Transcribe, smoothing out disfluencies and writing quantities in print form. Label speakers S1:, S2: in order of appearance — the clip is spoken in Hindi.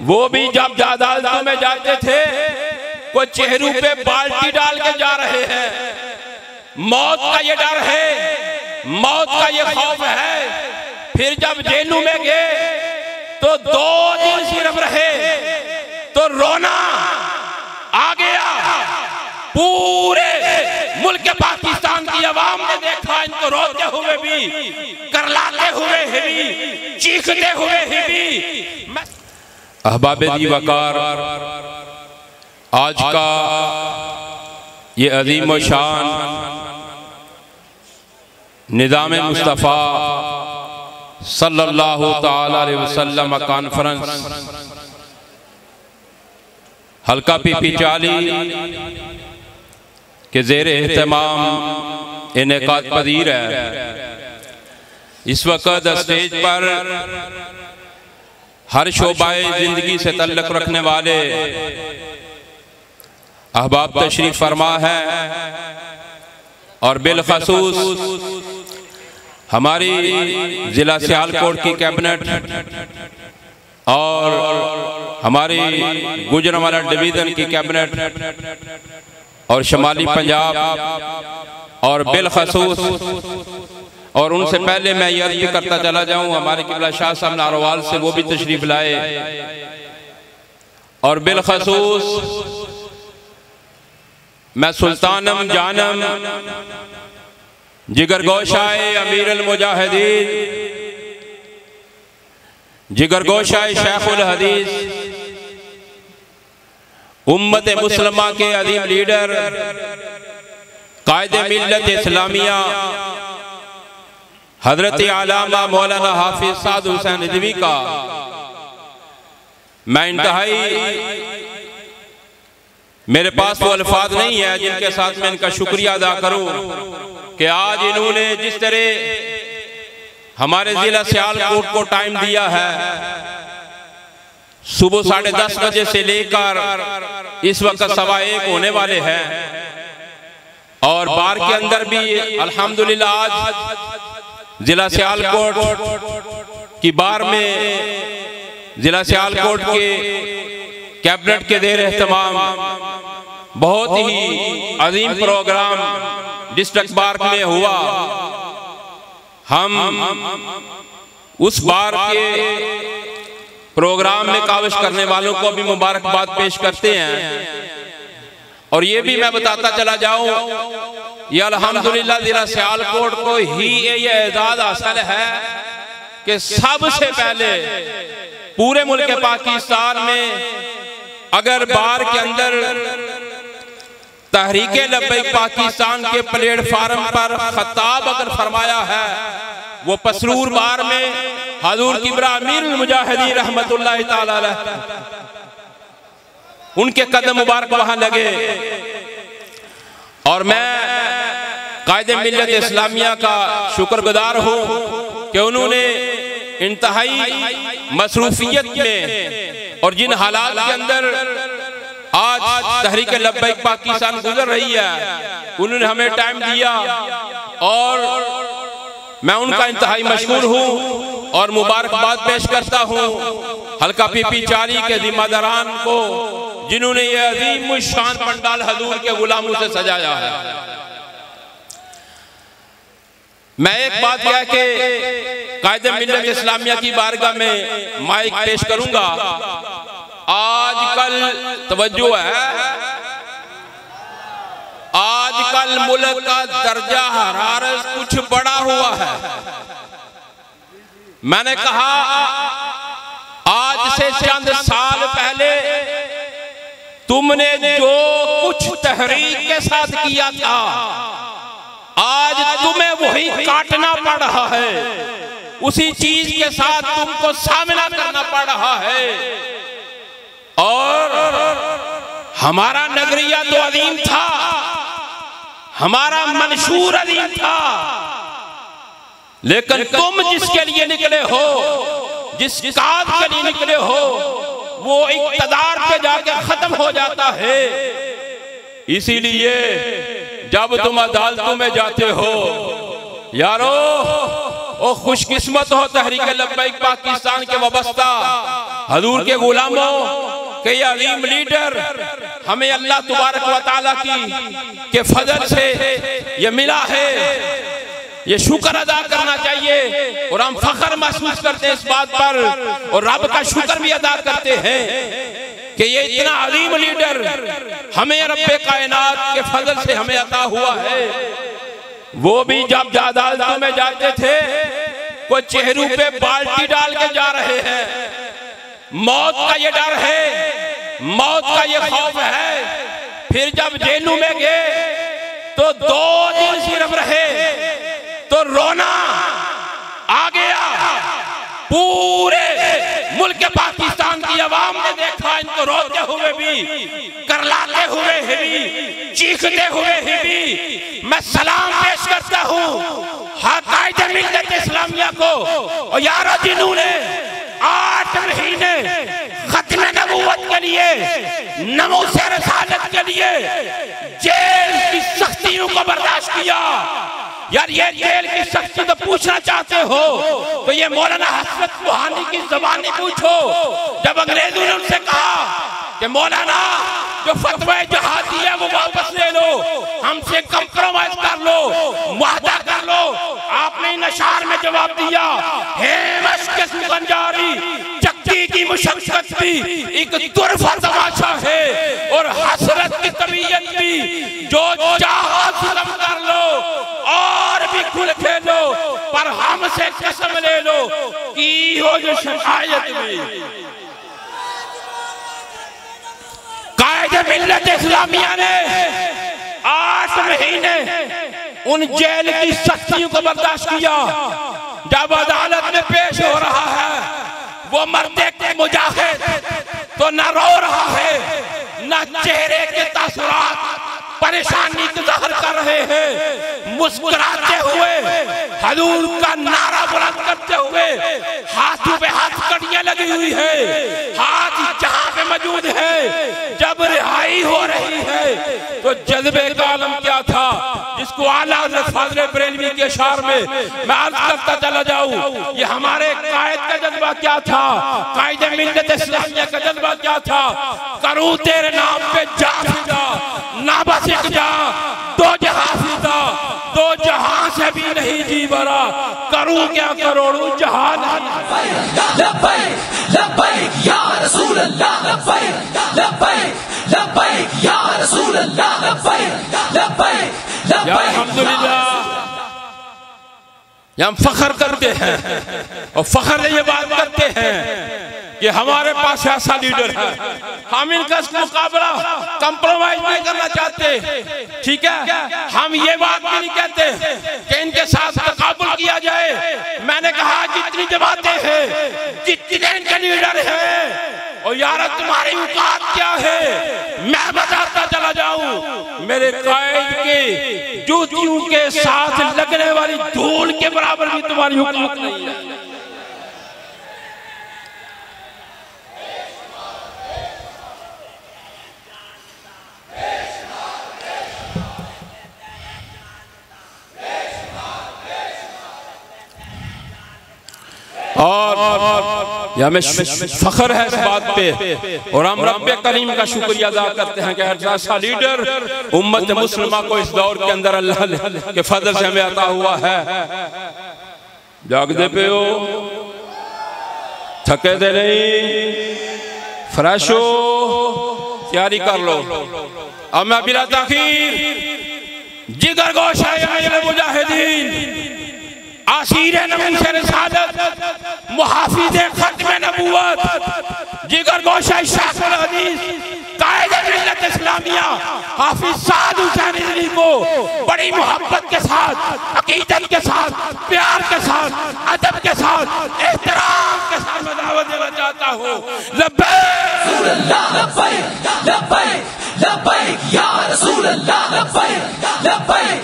S1: वो भी जब अदालतों में जाते थे कोई चेहरों पे बाल्टी डाल के जा रहे हैं। मौत का ये डर है, मौत का ये खौफ है। फिर जब जेलों में गए तो 2 दिन सिर्फ रहे तो रोना आ गया। पूरे मुल्क पाकिस्तान की आवाम ने देखा इनको रोते हुए भी, करलाते हुए भी, चीखते हुए भी। अहबाब-ए वकार, आज का ये अजीम व शान निज़ाम मुस्तफ़ा सल्लल्लाहु ताला अलैहि वसल्लम कॉन्फ्रेंस हल्का पीपी 40 के ज़ेर एहतमाम इनेकाद पजीर है। इस वक़्त स्टेज पर हर शोबाए ज़िंदगी से तल्लुक़ रखने वाले अहबाब तशरीफ़ फरमा है और बिलखसूस हमारी ज़िला सियालकोट की कैबिनेट और हमारी गुजरांवाला डिवीज़न की कैबिनेट और शमाली पंजाब और बिलखसूस, और उनसे पहले मैं ये अर्ज़ भी करता चला जाऊँ हमारे किबला शाह साहब नारोवाल से, वो भी तशरीफ़ लाए। और बिलखसूस मैं सुल्तानम जानम जिगर गोशाए अमीर अल मुजाहिदीन, जिगर गोशाए शेखुल हदीस, उम्मत मुस्लिमा के अजीम लीडर, कायदे मिल्लत इस्लामिया हजरत आलामा मौलाना हाफिज साद हुसैन रिजवी का मैं इंतहाई, मेरे पास वो अल्फाज नहीं है जिनके साथ मैं इनका शुक्रिया अदा करूं कि आज इन्होंने जिस तरह हमारे जिला सियालकोट को टाइम दिया है, सुबह 10:30 बजे से लेकर इस वक्त 1:15 होने वाले हैं, और बार के अंदर भी अल्हम्दुलिल्लाह आज जिला सियालकोट की बार में जिला सियालकोट के कैबिनेट के ज़ेर एहतमाम बहुत ही अजीम प्रोग्राम डिस्ट्रिक्ट पार्क में हुआ। हम उस बार के प्रोग्राम में काविश करने वालों को भी मुबारकबाद पेश करते हैं। और ये भी मैं बताता चला जाऊं, ये अल्हम्दुलिल्लाह जिला सियालकोट को ही ये एजाज हासिल है कि सबसे पहले पूरे मुल्क पाकिस्तान में अगर बार के अंदर तहरीके लब्बैक पाकिस्तान के प्लेटफार्म पर खताब अगर फरमाया है, वो पसरूर बार में हजूर किबरा अमीरुल मुजाहिदीन रहमतुल्लाह ताला अलैह उनके कदम मुबारक वहां लगे। और मैं कायदे मिल्लत इस्लामिया का शुक्रगुजार हूं कि उन्होंने इंतहाई मसरूफियत में और जिन हालात के अंदर आज तहरीक लब्बैक पाकिस्तान गुजर रही है, उन्होंने हमें टाइम दिया और मैं उनका इंतहाई मशकूर हूँ और मुबारकबाद पेश करता हूँ हल्का पीपी 40 के जिम्मेदारान को, जिन्होंने ये अजीम शान पंडाल हजूर के गुलामों से सजाया है। मैं एक बात कह के कायदे मिल्लत इस्लामिया की बारगाह में माइक पेश करूंगा। आजकल तवज्जो है, आजकल मुल्क का दर्जा हरारत कुछ बड़ा हुआ है। मैंने कहा आज से चंद साल पहले तुमने जो कुछ तहरीक के साथ किया था, आज तुम्हें वही काटना पड़ रहा है, उसी चीज के साथ तुमको सामना करना पड़ रहा है। और हमारा नजरिया तो अजीम था, हमारा मंशूर अजीम था, लेकिन तुम जिसके लिए निकले हो, जिस काज के लिए निकले हो, वो इक़्तिदार पे जाके खत्म हो जाता है। इसीलिए जब तुम अदालतों में जाते हो यारो, ओ खुशकिस्मत हो तहरीक लब्बैक पाकिस्तान के वाबस्ता हजूर के गुलामों के ये अजीम लीडर हमें अल्लाह तबारक व तआला के फजल से ये मिला है, ये शुक्र अदा करना चाहिए और हम फख्र महसूस करते हैं इस बात पर और रब का शुक्र भी अदा करते हैं कि ये इतना अजीम लीडर हमें रब्बे कायनात के फजल से हमें अता हुआ है। वो भी जब अदालतों में जाते थे कोई चेहरों पे बाल्टी डाल के जा रहे हैं, मौत का ये डर है, मौत का ये खौफ है। फिर जब जेलों में गए तो 2 दिन सिर्फ रहे तो रोना आ गया। पूरे मुल्क पाकिस्तान की आवाम ने देखा इनको रोते हुए भी, करलाते हुए भी, चीखते हुए भी। मैं सलाम पेश करता हूँ हक़ाइद मिल्लत इस्लामिया को और यारों जिन्होंने 8 महीने खत्म नबूवत के लिए, नमूसे रसालत के लिए जेल की सख्तियों को बर्दाश्त किया। यार ये जेल की सख्ती तो पूछना चाहते हो तो ये मौलाना हसरत सुहानी की ज़बानी पूछो। जब अंग्रेजों ने उनसे कहा कि मौलाना जो फतवा जहाद दिया वो वापस ले लो, हमसे कंप्रोमाइज कर लो, मुआहदा कर लो, आपने नशार में जवाब दिया हे मश्क सुगंजारी, चक्की की मुशक्कत भी एक तुरफा तमाशा है और हसरत की तबीयत भी जो चाहा सितम कर लो और भी खुल खेलो, पर हमसे कसम ले लो कि हो जो शिकायत में कायदे मिल्लत इस्लामिया ने 8 महीने उन जेल की सख्तियों को बर्दाश्त किया। जब अदालत में पेश हो रहा है वो मर्दे के मुजाहिद तो न रो रहा है न चेहरे के तासुरात परेशानी का ज़ाहिर कर रहे हैं, मुस्कुराते हुए हजूर का नारा बुलंद करते हुए हाथों पे हाथ कड़ियां लगी हुई है, हाथ जहां पे मौजूद है। जब रिहाई हो रही है तो जज्बे का आलम क्या था जिसको आला हज़रत फाज़िल बरेलवी के अशार में मैं अर्ज करता चला जाऊं। ये हमारे कायद का जज्बा क्या था, कायदे मिल्लत इस्लामिया का जज्बा क्या था। करूं तेरे नाम पे जा फिदा ना बस एक जा, 2 जहां फिदा, 2 जहां से भी नहीं जी भरा, करूं क्या करोड़ों जहां।
S2: लब्बैक लब्बैक या रसूल अल्लाह, लब्बैक लब्बैक लब्बैक या रसूल अल्लाह, लब्बैक लब्बैक लब्बैक।
S1: अल्हम्दुलिल्लाह हम फख्र करते हैं और फख्र से ये बात करते हैं कि हमारे पास ऐसा लीडर है, हम इनका मुकाबला कंप्रोमाइज नहीं करना चाहते। ठीक है, हम ये बात भी नहीं कहते कि इनके साथ तकाबुल किया जाए। मैंने कहा जितनी जमातें हैं, जितने इनके लीडर हैं और यार तुम्हारी औकात क्या है मैं बताता चला जाऊं। मेरे कायद के जूतियों के साथ लगने वाली धूल के बराबर भी तुम्हारी औकात नहीं है। और हमें फख्र है इस बात पे और हम रब्बे करीम का शुक्रिया अदा करते हैं कि ऐसा लीडर उम्मत मुस्लिमा को इस दौर के अंदर अल्लाह के फजल से हमें अता हुआ है। जागदे पे हो, थके दे नहीं, फ्रेश हो, तैयारी कर लो। अब मैं बिला ताखीर जिगर गोश है मुजाहिदीन, आसीर नमूसे रिसालत, मुहाफिज़े खत्म नबूवत, जिगर गोशा शाखुल हदीस, कायदे मिल्लत इस्लामिया हाफिज साद हुसैन रिज़वी को बड़ी मोहब्बत के साथ, अकीदत के साथ, प्यार के साथ, अदब के साथ, एहतराम के साथ मैं दावत देना चाहता हूँ। लब्बैक लब्बैक लब्बैक या रसूल अल्लाह, लब्बैक लब्बैक।